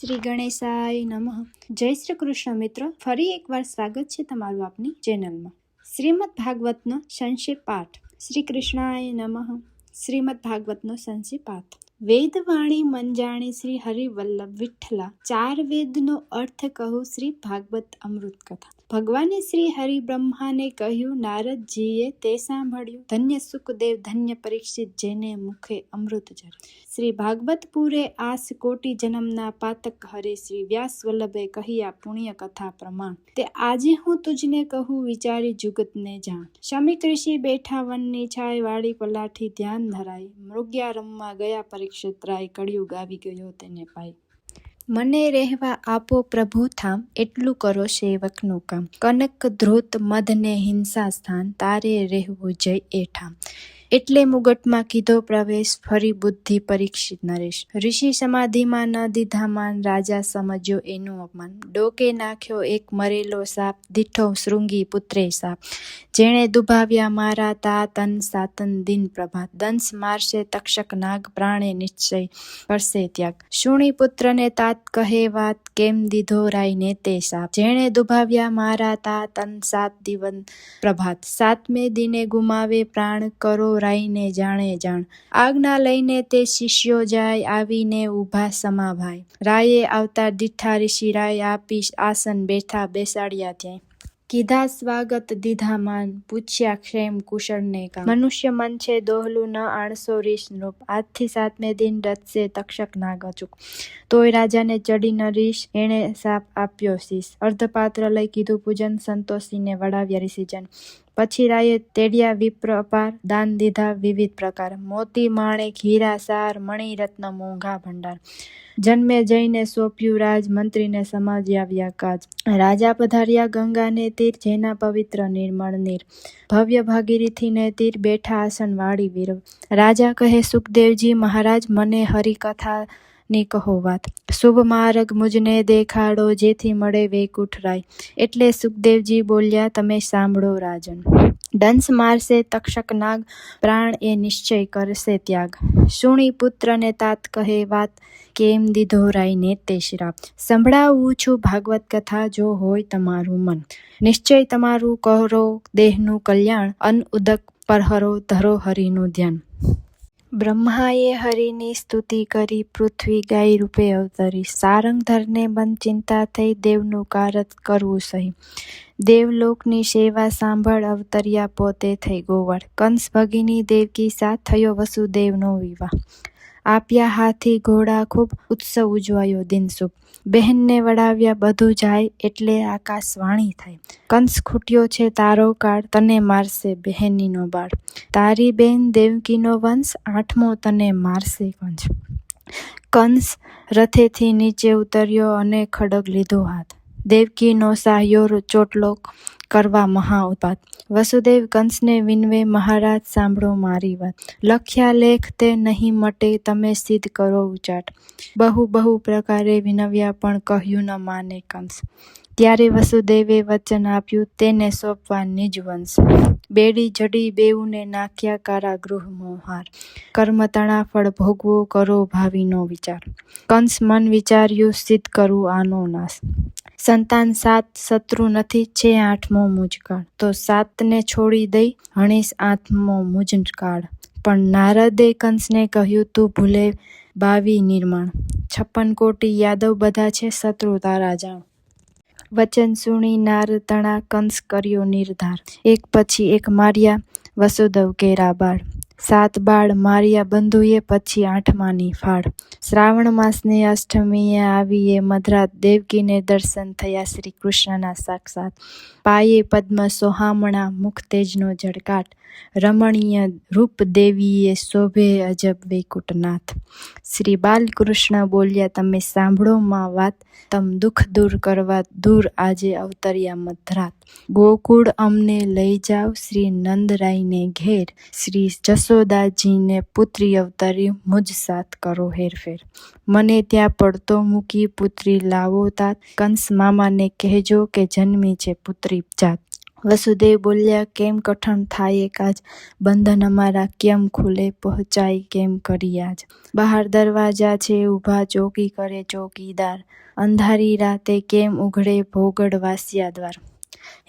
શ્રી ગણેશાય નમઃ. જય શ્રી કૃષ્ણ મિત્રો, ફરી એકવાર સ્વાગત છે તમારું આપની ચેનલમાં. શ્રીમદ ભાગવતનો સંક્ષિપ્ત પાઠ. શ્રી કૃષ્ણાય નમઃ. શ્રીમદ ભાગવતનો સંક્ષિપ્ત પાઠ. વેદવાણી મંજાણી શ્રી હરિવલ્લભ વિઠ્ઠલા, ચાર વેદનો અર્થ કહું શ્રી ભાગવત અમૃત કથા. ભગવાને શ્રી હરિ બ્રહ્માને કહ્યું, નારદજીએ તે સાંભળ્યું. ધન્ય સુખદેવ ધન્ય પરીક્ષિત, જેને મુખે અમૃત ઝરે. શ્રી ભાગવત પૂરે આસ કોટી જન્મના પાતક હરે, શ્રી વ્યાસ વલ્લભે કહ્યા પુણ્ય કથા પ્રમાણ. તે આજે હું તુજને કહું, વિચારી જુગતને જાણ. શમિક ઋષિ બેઠા વનની છાય, વાળી પલાઠી ધ્યાન ધરાય. મૃગ્યા રમવા ગયા પરીક્ષિત રાય, કળિયુગ આવી ગયો તેને પાય. મને રહેવા આપો પ્રભુ થામ, એટલું કરો સેવકનું કામ. કનક ધ્રુત મધ ને હિંસા સ્થાન, તારે રહેવું જય એઠામ. એટલે મુગટમાં કીધો પ્રવેશ, ફરી બુદ્ધિ પરીક્ષિત નરેશ. ઋષિ સમાધિમાં ન દીધા માન, રાજા સમજ્યો એનું અપમાન. ડોકે નાખ્યો એક મરેલો સાપ, દીઠો શૃંગી પુત્રે સાપ. જેણે દુભાવ્યા મારા તા, તન સાતન દિન પ્રભાત. દંશ મારશે તક્ષક નાગ, પ્રાણે નિશ્ચય કરશે ત્યાગ. શુણી પુત્રને તાત કહે વાત, કેમ દીધો રાયને તે સાપ. જેણે દુભાવ્યા મારા તા, તન સાત દિવન પ્રભાત. સાતમે દિને ગુમાવે પ્રાણ, કરો રાયને જાણે જાણ. આજ્ઞા લઈને તે શિષ્યો જાય, આવીને ઊભા સમાભાઈ. રાયે આવતા દીઠા ઋષિ રાય, આપી આસન બેઠા બેસાડ્યા ત્યાં. કીધા સ્વાગત દીધા માન, પૂછ્યા ક્ષેમ કુશળને કામ. મનુષ્ય મન છે દોહલું, ન આણસો રીસ નૃપ. આજથી સાતમે દિન રચશે તક્ષક નાગ અચૂક. તોય રાજાને ચડી ન રીસ, એણે સાપ આપ્યો શીશ. અર્ધપાત્ર લઈ કીધું પૂજન, સંતોષીને વડાવ્યા ઋષિજન. પછી રાયે તેડ્યા વિપ્ર અપાર, દાન દીધા વિવિધ પ્રકાર. મોતી માણેક હીરા સાર, મણિ રત્ન મોંઘા ભંડાર. જન્મે જઈને સોંપ્યું રાજ, મંત્રીને સમજાવ્યા કાજ. રાજા પધાર્યા ગંગાને તીર, જેના પવિત્ર નિર્મળ નીર. ભવ્ય ભાગીરથી ને તીર, બેઠા આસન વાળી વીર. રાજા કહે સુખદેવજી મહારાજ, મને હરિકથા ની કહો વાત. શુભ માર્ગ મુજને દેખાડો, જેથી મળે વૈકુંઠ રાય. એટલે સુખદેવજી બોલ્યા, તમે સાંભળો રાજન. દંશ મારશે તક્ષક નાગ, પ્રાણ એ નિશ્ચય કરશે ત્યાગ. શુણી પુત્રને તાત કહે વાત, કેમ દીધો રાયને તે શ્રાપ. સંભળાવું છું ભાગવત કથા, જો હોય તમારું મન. નિશ્ચય તમારું કરો દેહનું કલ્યાણ, અન્ન ઉદક પરહરો ધરો હરિનું ધ્યાન. બ્રહ્માએ હરિની સ્તુતિ કરી, પૃથ્વી ગાય રૂપે અવતરી. સારંગધરને મન ચિંતા થઈ, દેવનું કારજ કરવું સહી. દેવલોકની સેવા સાંભળ, અવતર્યા પોતે થઈ ગોવળ. કંસ ભગિની દેવકી સાથ, થયો વસુદેવનો વિવાહ. આપ્યા હાથી ઘોડા ખૂબ, ઉત્સવ ઉજવાયો દિન શુભ. બહેનને વડાવ્યા બધું જાય, એટલે આકાશવાણી થાય. કંસ ખૂટ્યો છે તારો કાળ, તને મારશે બહેનીનો બાળ. તારી બેન દેવકીનો વંશ, આઠમો તને મારશે કંસ. કંસ રથેથી નીચે ઉતર્યો, અને ખડગ લીધો હાથ. દેવકીનો સાહ્યો ચોટલો, કરવા મહા ઉત્પાત. વસુદેવ કંસને વિનવે, મહારાજ સાંભળો મારી વાત. લખ્યા લેખ તે નહીં મટે, તમે સિદ્ધ કરો ઉચાટ. બહુ બહુ પ્રકારે વિનવ્યા, પણ કહ્યું ન માને કંસ. ત્યારે વસુદેવે વચન આપ્યું, તેને સોંપવા નિજ વંશ. બેડી જડી બેઉને નાખ્યા, કારાગૃહ મોહાર. કર્મ તણા ફળ ભોગવો, કરો ભાવિનો વિચાર. કંસ મન વિચાર્યું, સિદ્ધ કરું આનો નાશ. સંતાન સાત શત્રુ નથી, છે આઠમો મુજકાળ. તો સાતને છોડી દઈ, હણીશ આઠમો મુજકાળ. પણ નારદે કંસને કહ્યું, તું ભૂલે 22 નિર્માણ. 56 કોટી યાદવ બધા છે, શત્રુ તારા જાણ. વચન સુણી નારદ તણા, કંસ કર્યો નિર્ધાર. એક પછી એક માર્યા વસુદેવ કેરા બાળ. 7 બાળ માર્યા બંધુએ, પછી 8માની ફાળ. શ્રાવણ માસની અષ્ટમીએ આવીએ મધરાત, દેવકીને દર્શન થયા શ્રી કૃષ્ણના સાક્ષાત. પાયે પદ્મ સોહામણા, મુખ તેજનો ઝળકાટ. રમણીય રૂપ દેવીએ, શોભે અજબ વૈકુંઠનાથ. શ્રી બાલકૃષ્ણ બોલ્યા, તમે સાંભળો માં વાત. તમ દુઃખ દૂર કરવા દૂર આજે અવતર્યા મધરાત. ગોકુળ અમને લઈ જાવ, શ્રી નંદરાયને ઘેર. શ્રી જશોદાજીને પુત્રી અવતરી, મુજ સાથ કરો હેરફેર. મને ત્યાં પડતો મૂકી પુત્રી લાવો तात. કંસ મામાને કહેજો કે જન્મી છે પુત્રી જાત. વસુદેવ બોલ્યા, કેમ કઠણ થાય કાજ, બંધન અમારા કેમ ખુલે, પહોંચાય કેમ કરી આજ. બહાર દરવાજા છે ઊભા, ચોકી કરે ચોકીદાર, અંધારી રાતે કેમ ઉઘડે ભોગડ વાસ્યા દ્વાર.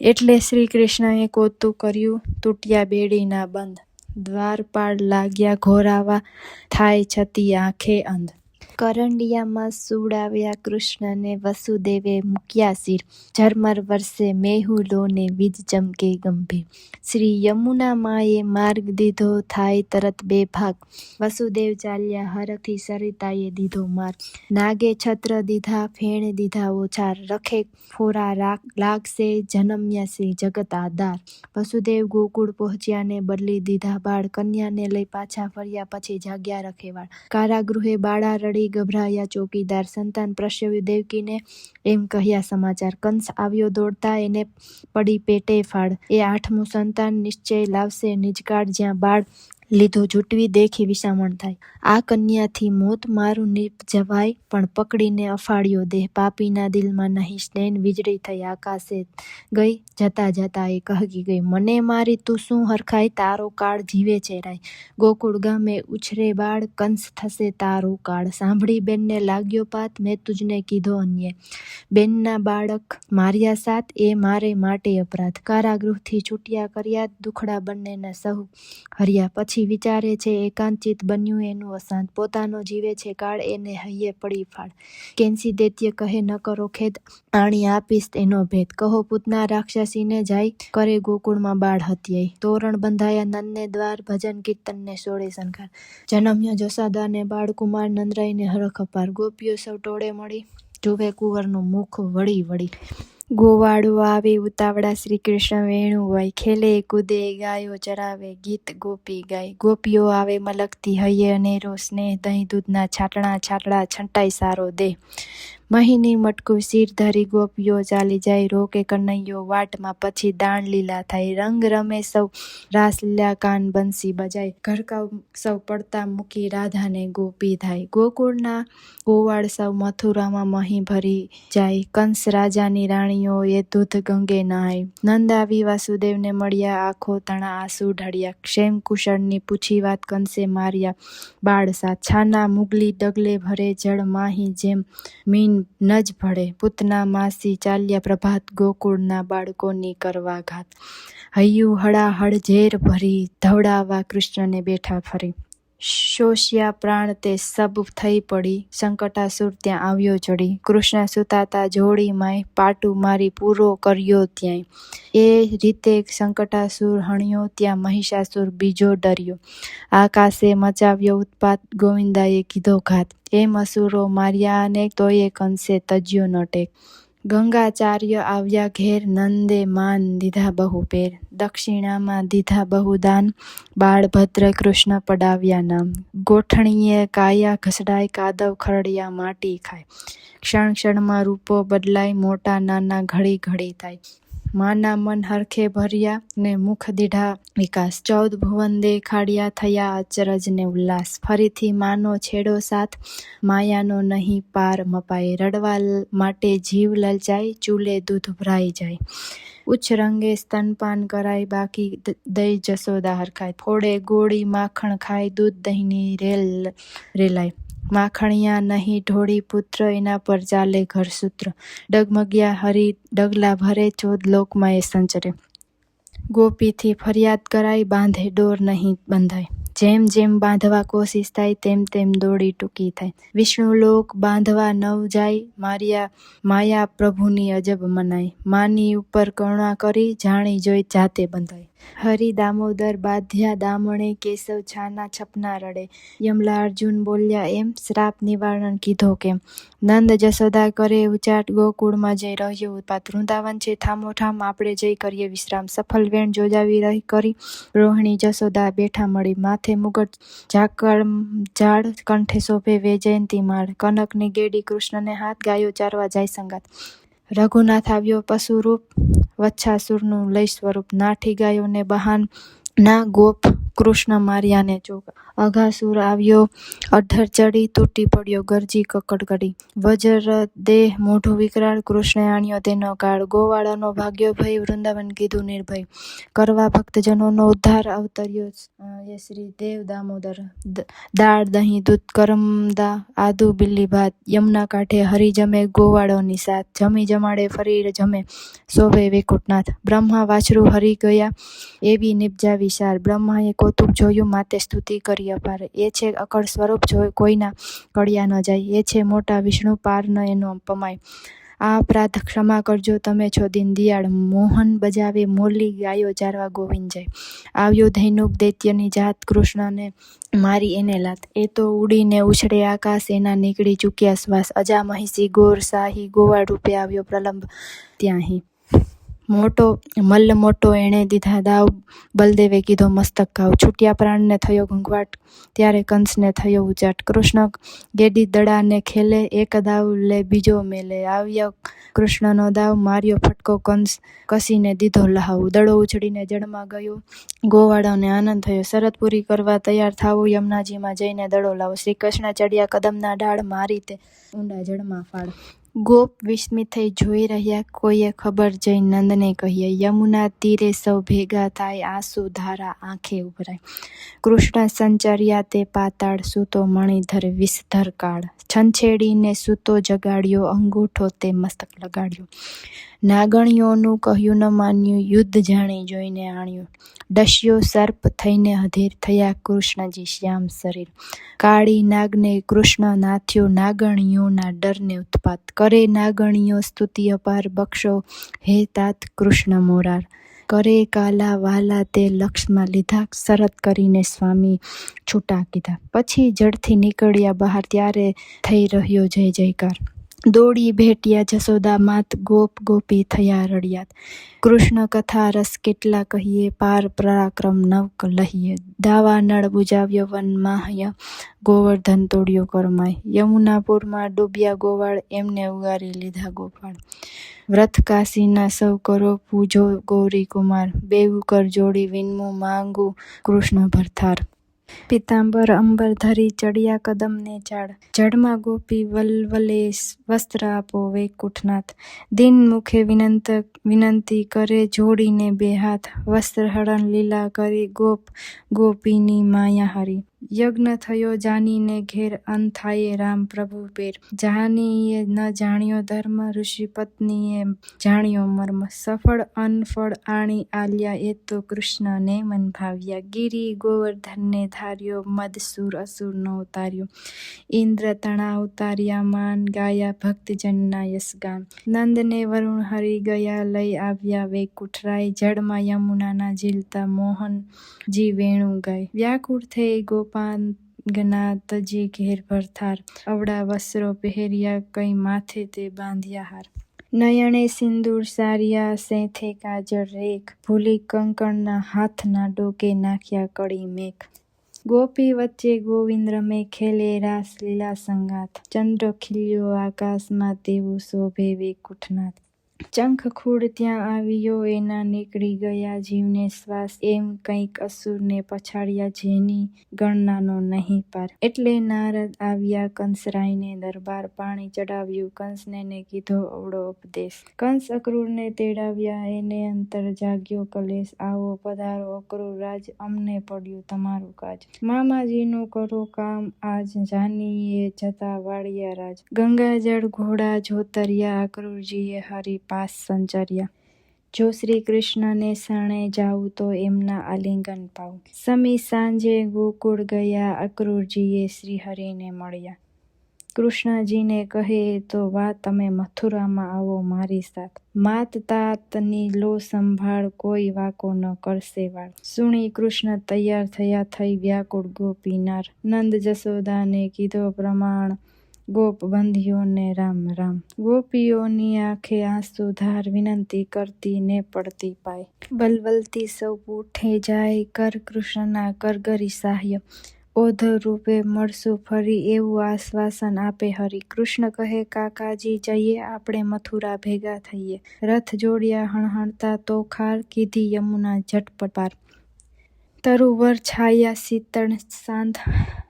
એટલે શ્રી કૃષ્ણએ કોતું કર્યું, તૂટ્યા બેડીના બંધ, દ્વારપાળ લાગ્યા ઘોરાવા, થાય છતી આંખે અંધ. કરંડિયામાં સુવડાવ્યા કૃષ્ણને, વસુદેવે મૂક્યા શિર, ઝરમર વરસે મેહુલોને વીજ ચમકે ગંભીર. શ્રી યમુના માએ માર્ગ દીધો, થાય તરત બે ભાગ, વસુદેવ ચાલ્યા હરથી સરિતાએ દીધો માર. નાગે છત્ર દીધા, ફેણ દીધા ઓછાર, રખે ફોરા લાગશે, જનમ્યા છે જગત આધાર. વસુદેવ ગોકુળ પહોંચ્યા ને બદલી દીધા બાળ, કન્યાને લઈ પાછા ફર્યા પછી જાગ્યા રખેવાળ. કારાગૃહે બાળા રડી ગભરાયા ચોકીદાર, સંતાન પ્રસવ્યું દેવકીને એમ કહ્યા સમાચાર. કંસ આવ્યો દોડતા, એને પડી પેટે ફાળ, એ 8મું સંતાન નિશ્ચય લાવશે નિજકાળ, જ્યાં બાળ લીધો જૂટવી દેખી વિસામણ થાય. આ કન્યાથી મોત મારું નિપજવાય, પણ પકડીને અફાળ્યો દેહ, પાપીના દિલમાં નહીં સ્નેહ, વીજળી થઈ આકાશે ગઈ, જતા જતા એ કહી ગઈ, મને મારી તું શું હરખાય, તારો કાળ જીવે છે રાય. ગોકુળ ગામે ઉછરે બાળ, કંસ થશે તારો કાળ. સાંભળી બેનને લાગ્યો પાત, મેં તુજને કીધો અન્યાય, બેનના બાળક માર્યા સાત, એ મારે માટે અપરાધ. કારાગૃહથી છૂટ્યા કર્યા, દુખડા બંનેને સહુ હર્યા. પછી વિચારે છે એકાંતચિત, બન્યું એનું અશાંત, પોતાનો જીવે છે કાળ, એને હૈયે પડી ફાળ. કેન્સી દૈત્ય કહે ન કરો ખેદ, આણી આપીશ એનો ભેદ. કહો પૂતના રાક્ષસીને, જાય કરે ગોકુળમાં બાળ હત્યાય. તોરણ બંધાયા નંદને દ્વાર, ભજન કીર્તનને સોળે શણગાર. જનમ્યો જશોદાને બાળકુમાર, નંદરાયને હરખ અપાર. ગોપીઓ સૌ ટોળે મળી, જુએ કુંવરનું મુખ વળી વળી. ગોવાળો આવે ઉતાવળા, શ્રી કૃષ્ણ વેણુ વાય, ખેલે કૂદે ગાયો ચરાવે, ગીત ગોપી ગાય. ગોપીઓ આવે મલકતી, હૈયે અનેરો સ્નેહ, દહીં દૂધના છાટણા છાટડા, છંટાઈ સારો દેહ. મહીની મટકું શિર ધરી ગોપીઓ ચાલી જાય, રોકે કનૈયો વાટમાં, પછી દાણ લીલા થાય. રંગ રમે સૌ રાસ લીલા, કાન બંસી બજાય, ઘરકાવ સૌ પડતા મૂકી, રાધાને ગોપી થાય. ગોકુળના ગોવાળ સૌ મથુરામાં મહી ભરી જાય, કંસ રાજાની રાણીઓ એ દૂધ ગંગે નહાય. નંદ આવી વાસુદેવને મળ્યા, આંખો તણા આંસુ ઢળ્યા, ક્ષેમ કુશળની પૂછી વાત, કંસે માર્યા બાળ સાત. છાના મુગલી ડગલે ભરે, જળ માહી જેમ મીન નજ ભળે, પૂતના માસી ચાલ્યા પ્રભાત, ગોકુળના બાળકોની કરવા ઘાત. હૈયું હળાહળ ઝેર ભરી, ધવડાવવા કૃષ્ણને બેઠા ફરી. શોષ્યા પ્રાણ તે સબ થઈ પડી, સંકટાસુર ત્યાં આવ્યો ચડી. કૃષ્ણ સુતાતા જોડી માય, પાટું મારી પૂરો કર્યો ત્યાંય. એ રીતે સંકટાસુર હણ્યો, ત્યાં મહિષાસુર બીજો ડર્યો. આકાશે મચાવ્યો ઉત્પાત, ગોવિંદાએ કીધો ઘાત. એમ અસુરો માર્યા અનેક, તોયે કંસે તજ્યો ન ટેક. ગંગાચાર્ય આવ્યા ઘેર, નંદે માન દીધા બહુ પેર. દક્ષિણામાં દીધા બહુ દાન, બાળભદ્ર કૃષ્ણ પડાવ્યા નામ. ગોઠણીએ કાયા ઘસડાય, કાદવ ખરડ્યા માટી ખાય. ક્ષણ ક્ષણમાં રૂપો બદલાય, મોટા નાના ઘડી ઘડી થાય. માના મન હરખે ભર્યા, ને મુખ દીઢા વિકાસ. 14 ભુવન દેખાડ્યા, થયા અચરજ ને ઉલ્લાસ. ફરીથી માનો છેડો સાથ, માયાનો નહીં પાર મપાય. રડવા માટે જીવ લલચાય, ચૂલે દૂધ ભરાઈ જાય. ઉચ્ચ રંગે સ્તનપાન કરાય, બાકી દઈ જશોદા હરખાય. ફોડે ગોળી માખણ ખાય, દૂધ દહીંની રેલાય. માખણિયા નહીં ઢોળી પુત્ર, એના પર ચાલે ઘર સૂત્ર. ડગમગ્યા હરી ડગલા ભરે, 14 લોકમાં એ સંચરે. ગોપીથી ફરિયાદ કરાય, બાંધે ડોર નહીં બંધાય. જેમ જેમ બાંધવા કોશિશ થાય, તેમ તેમ દોડી ટૂંકી થાય. વિષ્ણુ લોક બાંધવા નવ જાય, માયા પ્રભુની અજબ મનાય. માની ઉપર કરુણા કરી, જાણી જોઈ જાતે બંધાય. હરિ દામોદર બાંધ્યા દામણે, કેશવ છાના છપના રડે. યમલા અર્જુન બોલ્યા એમ, શ્રાપ નિવારણ કીધો કેમ. નંદ જશોદા કરે ઉચાટ, ગોકુળમાં જઈ રહ્યો ઉત્પાત. વૃંદાવન છે ઠામો ઠામ, આપણે જઈ કરીએ વિશ્રામ. સફલ વેણ જોજાવી રહી કરી, રોહિણી જશોદા બેઠા મળી. માથે મુગટ ઝાકળ ઝાડ, કંઠે શોભે વૈજયંતી માળ. કનકની ગેડી કૃષ્ણને હાથ, ગાયો ચારવા જાય સંગાત. રઘુનાથ આવ્યો પશુરૂપ, વચ્છાસુરનું લઈ સ્વરૂપ. નાઠી ગાયોને બહાન ના, ગોપ કૃષ્ણ માર્યાને ચોક. અઘાસુર આવ્યો, અધર ચડી, તૂટી પડ્યો, ગરજી કકડગડી. વજ્ર દેહ, મોઢું વિકરાળ, કૃષ્ણે આણ્યો તેનો કાળ. ગોવાળાનો ભાગ્યો ભય, વૃંદાવન કીધું નિર્ભય. કરવા ભક્તજનોનો ઉદ્ધાર, અવતર્યો એ શ્રી દેવ દામોદર. દાળ, દહીં, દૂધ, કરમદા, આદુ, બિલ્લી ભાત. યમુના કાંઠે હરી જમે, ગોવાળોની સાથ. જમી જમાડે ફરી જમે, શોભે વૈકુંઠનાથ. બ્રહ્મા વાછરું હરી ગયા, એવી નિપજા વિશાળ. બ્રહ્માએ કૌતુક જોયું, માતે સ્તુતિ કરી અપાર. એ છે અકળ સ્વરૂપ, કોઈના કળિયા ન જાય. એ છે મોટા વિષ્ણુ, પાર ન એનો પમાય. આ અપરાધ ક્ષમા કરજો, તમે છો દીન દિયાળ. મોહન બજાવે મોરલી, ગાયો ચારવા ગોવિંદ જાય. આવ્યો ધૈનુક દૈત્યની જાત, કૃષ્ણને મારી એને લાત. એ તો ઉડીને ઉછળે આકાશ, એના નીકળી ચૂક્યા શ્વાસ. અજા મહિષી ગોર શાહી, ગોવાળ રૂપે આવ્યો પ્રલંબ ત્યાંહી. મલ્લ મોટો એણે દીધા દાવ, બલદેવે કીધો મસ્તક ઘાવ. છૂટ્યા પ્રાણને થયો ઘૂંઘવાટ, ત્યારે કંસને થયો ઉચાટ. કૃષ્ણ ગેડી દડાને ખેલે, એક દાવ લે બીજો મેલે. આવ્યો કૃષ્ણનો દાવ, માર્યો ફટકો કંસ, કસીને દીધો લહાવ. દડો ઉછળીને જળમાં ગયો, ગોવાળોને આનંદ થયો. શરત પૂરી કરવા તૈયાર થાવું, યમુનાજીમાં જઈને દડો લાવો. શ્રી કૃષ્ણ ચડ્યા કદમના ડાળ, મારી તે ઊંડા જળમાં ફાળ. ગોપ વિસ્મિત થઈ જોઈ રહ્યા, કોઈએ ખબર જઈ નંદને કહીએ. યમુના તીરે સૌ ભેગા થાય, આંસુ ધારા આંખે ઉભરાય. કૃષ્ણ સંચર્યા તે પાતાળ, સૂતો મણિધર વિષધર કાળ. છંછેડીને સૂતો જગાડ્યો, અંગૂઠો તે મસ્તક લગાડ્યો. નાગણીઓનું કહ્યું ન માન્યું, યુદ્ધ જાણી જોઈને આણ્યું. ડસ્યો સર્પ થઈને હધીર, થયા કૃષ્ણજી શ્યામ શરીર. કાળી નાગને કૃષ્ણ નાથ્યો, નાગણીઓના ડરને ઉત્પાત. કરે નાગણીઓ સ્તુતિ અપાર, બક્ષો હે તાત કૃષ્ણ મોરાર. કરે કાલા વાલા તે લક્ષમાં લીધા, શરત કરીને સ્વામી છૂટા કીધા. પછી જળથી નીકળ્યા બહાર, ત્યારે થઈ રહ્યો જય જયકાર. દોડી ભેટ્યા જશોદા માત, ગોપ ગોપી થયા રડિયાત. કૃષ્ણ કથા રસ કેટલા કહીએ, પાર પરાક્રમ નવ લહીએ. દાવા નળ બુજાવ્યો વન માહ્ય, ગોવર્ધન તોડ્યો કરમાય. યમુનાપુરમાં ડૂબ્યા ગોવાળ, એમને ઉગારી લીધા ગોપાળ. વ્રત કાશીના સૌ કરો પૂજો ગૌરી કુમાર. બેઉ કર જોડી વિનમું માંગુ, કૃષ્ણ ભરથાર. પિતાંબર અંબર ધરી, ચડ્યા કદમને ઝાડ. જળમાં ગોપી વલવલે, વસ્ત્ર આપો વૈકુંઠનાથ. દિન મુખે વિનંતી કરે, જોડીને બે હાથ. વસ્ત્ર હરણ લીલા કરી, ગોપીની માયા હરી. યજ્ઞ થયો જાનીને ઘેર, અન થાય રામ પ્રભુ પેર. જાનીએ ન જાણ્યો ધર્મ, ઋષિ પત્નીએ જાણ્યો મર્મ. સફળ અનફળ આણી આલ્યા, એ તો કૃષ્ણને મન ભાવ્યા. ગિરી ગોવર્ધનને ધાર્યો, મદસુર અસુરનો ઉતાર્યો. ઇન્દ્ર તણા ઉતાર્યા માન, ગાયા ભક્તજનના યશગાન. નંદને વરુણ હરી ગયા, લઈ આવ્યા વૈકુંઠરાય. જળમાં યમુનાના ઝીલતા, મોહનજી વેણુ ગાય. વ્યાકુળ થઈ ગોપાંગના, તજી ઘેર ભરથાર. અવળા વસ્ત્રો પહેર્યા, કઈ માથે તે બાંધ્યા હાર. નયણે સિંદૂર સાર્યા, સેંથે કાજળ રેખ. ભૂલી કંકણના, હાથના ડોકે નાખ્યા કળી મેખ. ગોપી વચ્ચે ગોવિંદ રમે, ખેલે રાસ લીલા સંગાથ. ચંદ્ર ખીલ્યો આકાશમાં, તેવું શોભે વૈકુંઠનાથ. ચંખખૂડ ત્યાં આવ્યો, એના નીકળી ગયા જીવને શ્વાસ. એમ કંઈક અસુરને પછાડ્યા, જેની ગણનાનો નહીં પાર. એટલે નારદ આવ્યા કંસરાયને દરબાર. પાણી ચડાવ્યું કંસને ને કીધો અવળો ઉપદેશ. કંસ અક્રૂરને તેડાવ્યા, એને અંતર જાગ્યો કલેશ. આવો પધારો અક્રૂર રાજ, અમને પડ્યું તમારું કાજ. મામાજીનું કરો કામ આજ, જાનીએ જતા વાળિયા રાજ. ગંગાજળ ઘોડા જોતર્યા, અક્રૂરજીએ હરી પાસ સંચર્યા. જો શ્રી કૃષ્ણને શરણે જાઉં, તો એમના આલિંગન પાઉં. સમી સાંજે ગોકુળ ગયા, અક્રૂરજીએ શ્રી હરિને મળ્યા. કૃષ્ણજીને કહે તો વાત, તમે મથુરામાં આવો મારી સાથ. માત તાતની લો સંભાળ, કોઈ વાકો ન કરશે વાળ. સુણી કૃષ્ણ તૈયાર થયા, થઈ વ્યાકુળ ગોપીનાર. નંદ જશોદાને કીધો પ્રમાણ, ગોપ બંધીઓને રામ રામ. ગોપીઓની આંખે આંસુ ધાર, વિનંતી કરતી ને પડતી પાય. વલવલતી સૌ પૂઠે જાય, કર કૃષ્ણના કરગરી સાહ્ય. ઓધ રૂપે મળશું ફરી, એવું આશ્વાસન આપે હરી. કૃષ્ણ કહે કાકાજી જઈએ, આપણે મથુરા ભેગા થઈએ. રથ જોડ્યા હણહણતા તોખાર, કીધી યમુના ઝટપટ પાર. તરુવર છાયા શીતળ શાંત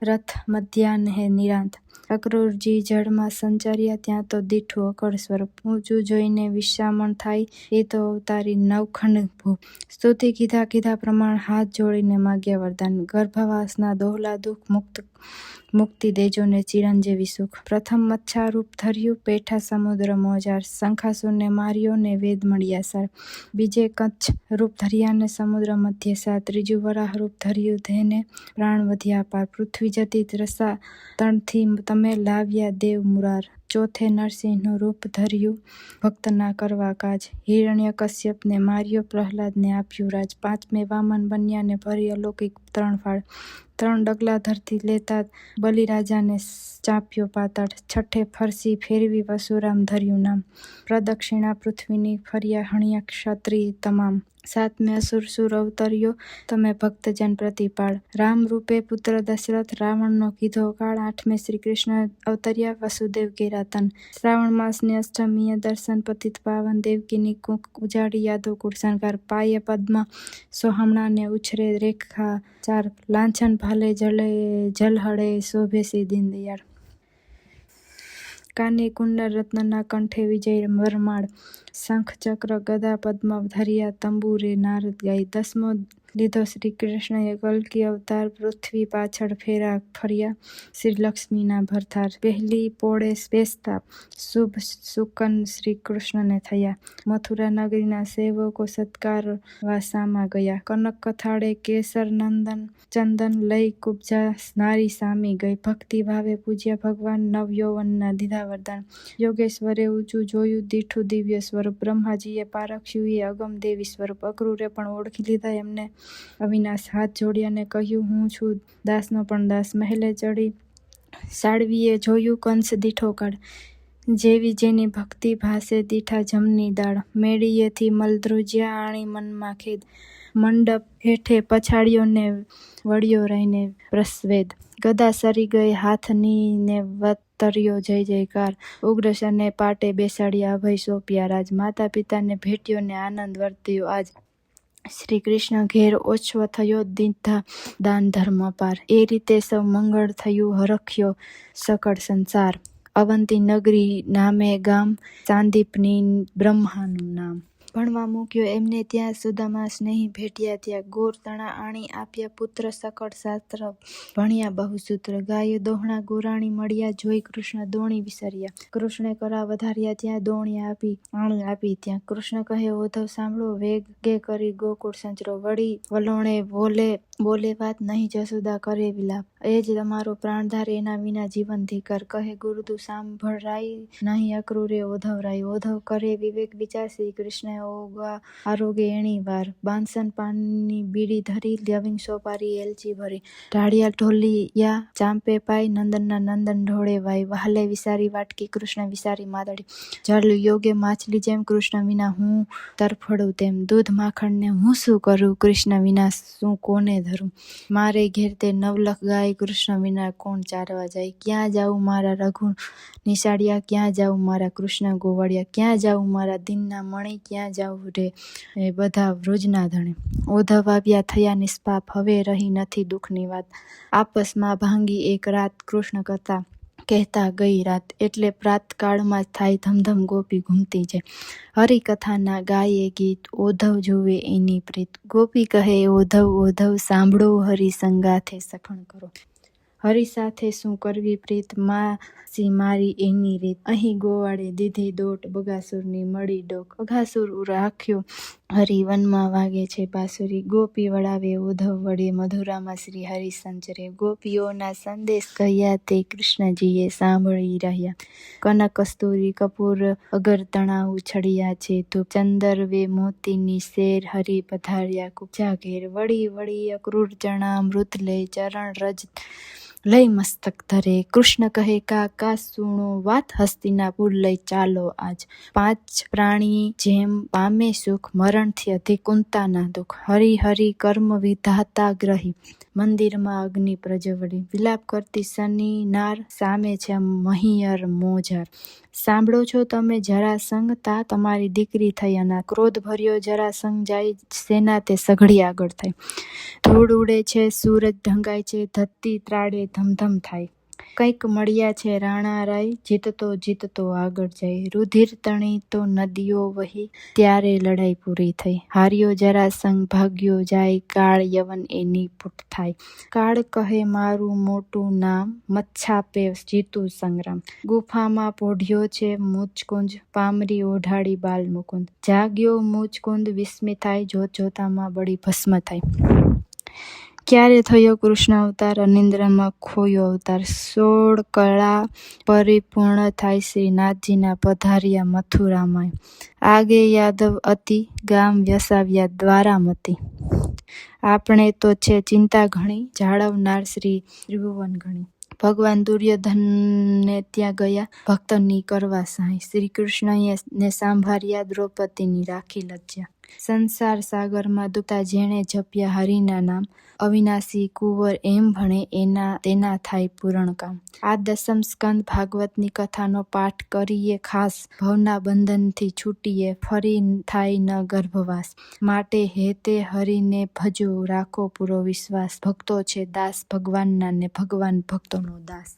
રથ મધ્યાહ્ન નિરાંત. અક્રૂરજી જળમાં સંચર્યા ત્યાં તો દીઠું અકળ સ્વરૂપ. ઊંચું જોઈને વિશ્રામણ થાય એ તો અવતારી નવખંડ ભૂપ. સ્તુતિ કીધા પ્રમાણ હાથ જોડીને માગ્યા વરદાન. ગર્ભવાસના દોહલા દુઃખ મુક્તિ દેજો ને ચિરંજીવી સુખ. પ્રથમ મચ્છારૂપ ધર્યું પેઠા સમુદ્ર મોજાર. શંખાસુરને માર્યો ને વેદ મળ્યા સાર. બીજે કચ્છ રૂપ ધર્યા ને સમુદ્ર મધ્ય સાર. ત્રીજું વરાહ રૂપ ધર્યું ધેને પ્રાણ વધ્યા પાર. પૃથ્વી જતી ત્રસા તણથી તમે લાવ્યા દેવ મુરાર. ચોથે નરસિંહનું રૂપ ધર્યું ભક્તના કરવા કાજ. હિરણ્યકશ્યપને માર્યો પ્રહલાદને આપ્યું રાજ. પાંચમે વામન બન્યા ને ભરી અલૌકિક 3 ફાળ. 3 ડગલા ધરતી લેતા બલિરાજાને ચાંપ્યો પાતાળ. છઠ્ઠે ફરસી ફેરવી વસુરામ ધર્યું નામ. પ્રદક્ષિણા પૃથ્વીની ફર્યા હણ્યા ક્ષત્રિય તમામ. સાતમે અસુર અવતર્યો તમે ભક્તજન પ્રતિપાળ. રામ રૂપે પુત્ર દશરથ રાવણનો કીધો કાળ. આઠમે શ્રી કૃષ્ણ અવતર્યા વસુદેવ કેરા તન. શ્રાવણ માસની અષ્ટમીએ દર્શન પતિત પાવન. દેવકીની કુખ ઉજાડી યાદવ કુળ શણગાર. પાયે પદ્મા સોહમણાને ઉછરે રેખા ચાર. લાંછન ભાલે જલહળે શોભે શ્રી દીનદયાળ. કાને કુંડળ રત્નના કંઠે વિજય વરમાળ. શંખ ચક્ર ગદા પદ્મ ધર્યા તંબુરે નારદ ગાય. દસમો લીધો શ્રી કૃષ્ણએ કલ્કી અવતાર. પૃથ્વી પાછળ ફેરા ફર્યા શ્રી લક્ષ્મીના ભરથાર. પહેલી પોળે બેસતા શુભ સુકન શ્રી કૃષ્ણને થયા. મથુરા નગરીના સેવકો સત્કારવા સામા ગયા. કનક કથાળે કેસર નંદન ચંદન લઈ કુબ્જા નારી સામી ગઈ. ભક્તિ ભાવે પૂજ્યા ભગવાન નવયૌવનના દીધા વરદાન. યોગેશ્વરે ઊંચું જોયું દીઠું દિવ્ય સ્વરૂપ. બ્રહ્માજીએ પારખ્યું એ અગમ દેવી સ્વરૂપ. અક્રૂરે પણ ઓળખી લીધા એમને અવિનાશ. હાથ જોડ્યાને કહ્યું હું છું દાસનો પણ દાસ. મહેલે ચડી સાળવીએ જોયું કંસ દીઠો કાળ. જેવી જેની ભક્તિ ભાસે દીઠા જમની દાળ. મેળીએથી મલધ્રુજ્યા આણી મનમાં ખેદ. મંડપ હેઠે પછાડ્યો ને વળ્યો રહીને પ્રસ્વેદ. ગદા સરી ગઈ હાથની ને વતર્યો જય જયકાર. ઉગ્રસેને પાટે બેસાડ્યા અભય સોંપ્યા રાજ. માતા પિતાને ભેટ્યો ને આનંદ વર્ત્યો આજ. શ્રી કૃષ્ણ ઘેર ઓછો થયો દીધા દાન ધર્મ પાર. એ રીતે સૌ મંગળ થયું હરખ્યો સકળ સંસાર. અવંતી નગરી નામે ગામ. ચાંદીપની બ્રહ્માનું નામ. ભણવા મૂક્યો એમને ત્યાં સુદામા સ્નેહી ભેટ્યા ત્યાં. ગોર તણા આણી આપ્યા પુત્ર સકળ શાસ્ત્ર ભણ્યા બહુ સૂત્ર. ગાય દોહણા ગોરાણી મળ્યા જોઈ કૃષ્ણ દોણી વિસર્યા. કૃષ્ણે કરા વધાર્યા ત્યાં દોણી આપી આણી આપી ત્યાં. કૃષ્ણ કહે ઓધવ સાંભળો વેગે કરી ગોકુળ સંચરો. વળી વલોણે બોલે વાત નહીં જસોદા કરે વિલાપ. એ જ તમારો પ્રાણધાર એના વિના જીવન ધિકાર. કહે ગુરુ તું સાંભળાય નહીં અક્રૂરે ઓધવ રાય. ઓધવ કરે વિવેક વિચાર શ્રી કૃષ્ણ આરોગે એણી વાર. બાંસન પાનની બીડી ધરી લવિંગ સોપારી એલચી ભરી. ઢાળિયા ઢોલિયા ચાંપે પાઈ નંદનના નંદન ઢોળે વાય. વહાલે વિસારી વાટકી કૃષ્ણ વિસારી માદડી. જળ યોગે માછલી જેમ કૃષ્ણ વિના હું તરફડું તેમ. દૂધ માખણને હું શું કરું કૃષ્ણ વિના શું કોને ધરું. મારે ઘેર તે નવલખ ગાય કૃષ્ણ વિના કોણ ચારવા જાય. ક્યાં જાઉં મારા રઘુ નિશાળ્યા. ક્યાં જાઉં મારા કૃષ્ણ ગોવાળિયા. ક્યાં જાઉં મારા દીનના મણી. ક્યાં જાઉં રે બધા વૃજના ધણી. ઓધવ આવ્યા થયા નિષ્પાપ. હવે રહી નથી દુઃખની વાત. આપસમાં ભાંગી એક રાત કૃષ્ણ કહેતા ગઈ રાત. એટલે પ્રાતકાળમાં થાય ધમધમ ગોપી ઘૂમતી જાય. હરિકથાના ગાયે ગીત ઓધવ જુએ એની પ્રીત. ગોપી કહે ઓધવ સાંભળો હરિ સંગાથે સખણ કરો. હરિ સાથે શું કરવી પ્રીત માસી મારી એની રીત. અહીં ગોવાળે દીધી દોટ બગાસુરની મળી ડોક. અઘાસુર રાખ્યો હરિ વનમાં વાગે છે બાંસુરી. ગોપી વળાવે ઓધવ વડે મધુરામાં શ્રી હરિ સંચરે. ગોપીઓના સંદેશ કહ્યા તે કૃષ્ણજીએ સાંભળી રહ્યા. કનક કસ્તુરી કપૂર અગર તણા ઉછળ્યા છે ધૂપ. ચંદરવે મોતીની શેર હરિ પધાર્યા કુબ્જા ઘેર. વળી અક્રૂર ચણા અમૃત લે ચરણ રજ લઈ મસ્તક ધરે કૃષ્ણ કહે કા સુણો વાત હસ્તિનાપુર લઈ ચાલો આજ 5 પ્રાણી જેમ પામે સુખ મરણથી અધિક કુંતા ના દુઃખ હરિ હરિ કર્મ વિધાતા ગ્રહી મંદિરમાં અગ્નિ પ્રજ્વળી વિલાપ કરતી સની નાર સામે છે મહિયર મોજાર સાંભળો છો તમે જરાસંઘ તા તમારી દીકરી થઈ અનાથ ક્રોધ ભર્યો જરાસંઘ જાય સેના તે સઘળી આગળ થાય ધૂળ ઉડે છે સૂરજ ઢંગાય છે ધરતી ત્રાડે ધમધમ થાય કંઈક મળ્યા છે રાણારાય જીતતો આગળ જાય રુધિર તણી તો નદીઓ વહી ત્યારે લડાઈ પૂરી થઈ હાર્યો જરાસંઘ ભાગ્યો જાય કાળ યવન એ નિપુટ થાય કાળ કહે મારું મોટું નામ મચ્છાપે જીતું સંગ્રામ ગુફામાં પોઢ્યો છે મુચકુંજ પામરી ઓઢાડી બાલ મુકુંદ જાગ્યો મુચકુંદ વિસ્મિત થાય જોતામાં બળી ભસ્મ થાય ક્યારે થયો કૃષ્ણ અવતાર અનિંદ્રમાં ખોયો અવતાર 16 કળા પરિપૂર્ણ થાય શ્રીનાથજીના પધાર્યા મથુરામાં આગે યાદવ અતિ ગામ વસાવ્યા દ્વારામતી આપણે તો છે ચિંતા ઘણી જાળવનાર શ્રી ત્રિભુવન ઘણી ભગવાન દુર્યોધનને ત્યાં ગયા ભક્તની કરવા સહાય શ્રી કૃષ્ણએ ને સાંભળ્યા દ્રૌપદીની રાખી લજ્જા સંસાર સાગરમાં ડૂબતા જેણે જપ્યા હરિના નામ અવિનાશી કુંવર એમ ભણે તેના થાય પૂરણ કામ આ દસમ સ્કંદ ભાગવતની કથાનો પાઠ કરીએ ખાસ ભવના બંધનથી છૂટીએ ફરી થાય ન ગર્ભવાસ માટે હેતે હરિને ભજો રાખો પૂરો વિશ્વાસ ભક્તો છે દાસ ભગવાનના ને ભગવાન ભક્તોનો દાસ